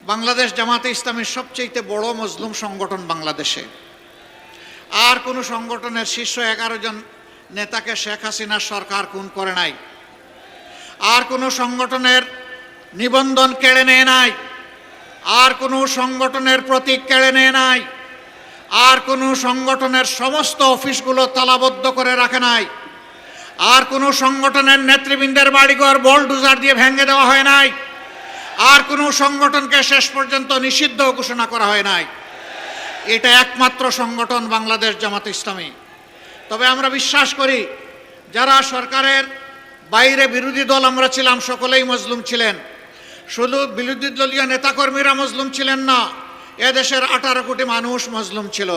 বাংলাদেশ জামাতে ইসলামীর সবচেয়ে বড় মজলুম সংগঠন বাংলাদেশে। আর কোনো সংগঠনের শীর্ষ 11 জন নেতাকে শেখ হাসিনার সরকার খুন করে নাই। আর কোনো সংগঠনের নিবন্ধন কেড়ে নেয় নাই। আর কোনো সংগঠনের প্রতীক কেড়ে নেয় নাই। আর কোনো সংগঠনের সমস্ত অফিসগুলো তালাবদ্ধ করে রাখে নাই। আর কোনো সংগঠনের নেতৃবৃন্দের বাড়িঘর বোলডোজার দিয়ে ভেঙে দেওয়া হয় নাই। আর কোনো সংগঠনকে শেষ পর্যন্ত নিষিদ্ধ ঘোষণা করা হয় নাই। এটা একমাত্র সংগঠন বাংলাদেশ জামাতে ইসলামী। তবে আমরা বিশ্বাস করি, যারা সরকারের বাইরে বিরোধী দল আমরা ছিলাম, সকলেই মজলুম ছিলেন। শুধু বিরোধী দলীয় নেতাকর্মীরা মজলুম ছিলেন না, এদেশের 18 কোটি মানুষ মজলুম ছিল।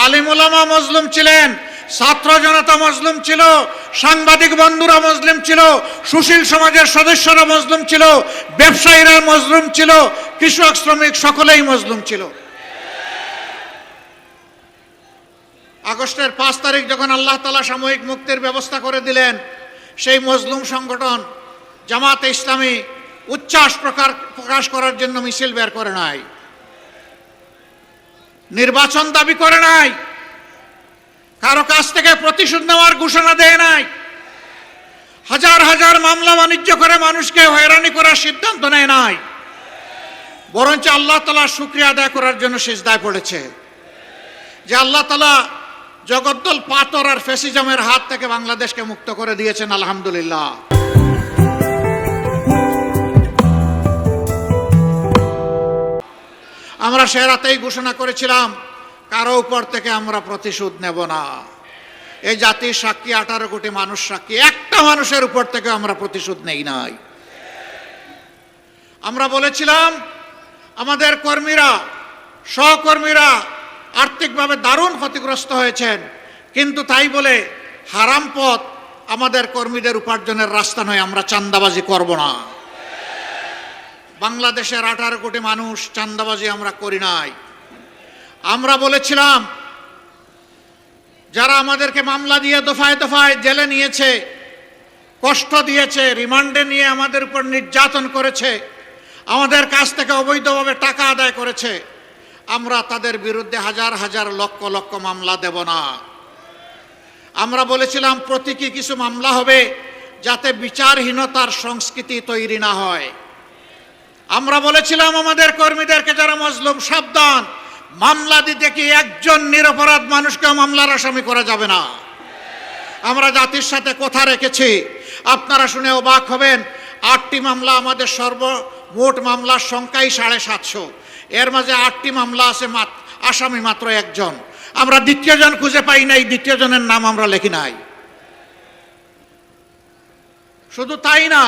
আলিম ওলামা মজলুম ছিলেন, ছাত্র জনতা মজলুম ছিল, সাংবাদিক বন্ধুরা মজলুম ছিল, সুশীল সমাজের সদস্যরা মজলুম ছিল, ব্যবসায়ীরা মজলুম ছিল, কৃষক শ্রমিক সকলেই মজলুম ছিল। আগস্টের 5 তারিখ যখন আল্লাহ তাআলা সাময়িক মুক্তির ব্যবস্থা করে দিলেন, সেই মজলুম সংগঠন জামাতে ইসলামী উচ্ছ্বাস প্রকাশ করার জন্য মিছিল বের করে নাই, নির্বাচন দাবি করে নাই, কারো কাছ থেকে প্রতিশোধ নেওয়ার ঘোষণা দেয় নাই, হাজার হাজার মামলা বাণিজ্য করে মানুষকে হয়রানি করার সিদ্ধান্ত নেয় নাই, বরঞ্চ আল্লাহ তাআলার শুকরিয়া আদায় করার জন্য সিজদায় পড়েছে যে আল্লাহ তাআলা জগদ্দল পাথর আর ফ্যাসিজমের হাত থেকে বাংলাদেশকে মুক্ত করে দিয়েছেন, আলহামদুলিল্লাহ। আমরা সে রাতেই ঘোষণা করেছিলাম, কারো উপর থেকে আমরা প্রতিশোধ নেব না। এই জাতির সাক্ষী 18 কোটি মানুষ সাক্ষী, একটা মানুষের উপর থেকে আমরা প্রতিশোধ নেই নাই। আমরা বলেছিলাম, আমাদের কর্মীরা, সহকর্মীরা আর্থিকভাবে দারুণ ক্ষতিগ্রস্ত হয়েছেন, কিন্তু তাই বলে হারাম পথ আমাদের কর্মীদের উপার্জনের রাস্তা নয়, আমরা চাঁদাবাজি করব না। বাংলাদেশের 18 কোটি মানুষ চাঁদাবাজি আমরা করি নাই। আমরা বলেছিলাম, যারা আমাদেরকে মামলা দিয়ে দফায় দফায় জেলে নিয়েছে, কষ্ট দিয়েছে, রিমান্ডে নিয়ে আমাদের উপর নির্যাতন করেছে, আমাদের কাছ থেকে অবৈধভাবে টাকা আদায় করেছে, আমরা তাদের বিরুদ্ধে হাজার হাজার লক্ষ লক্ষ মামলা দেব না। আমরা বলেছিলাম, প্রতীকী কিছু মামলা হবে যাতে বিচারহীনতার সংস্কৃতি তৈরি না হয়। আমরা বলেছিলাম আমাদের কর্মীদেরকে, যারা মজলুম, সাবধান, মামলা দিতে কি একজন নিরপরাধ মানুষকে মামলার আসামি করা যাবে না। আমরা জাতির সাথে কথা রেখেছি। আপনারা শুনে অবাক হবেন, 8টি মামলা, আমাদের সর্বমোট মামলার সংখ্যাই 750। এর মাঝে 8টি মামলা আছে, আসামি মাত্র একজন। আমরা দ্বিতীয় জন খুঁজে পাই নাই, দ্বিতীয় জনের নাম আমরা লিখি নাই। শুধু তাই না,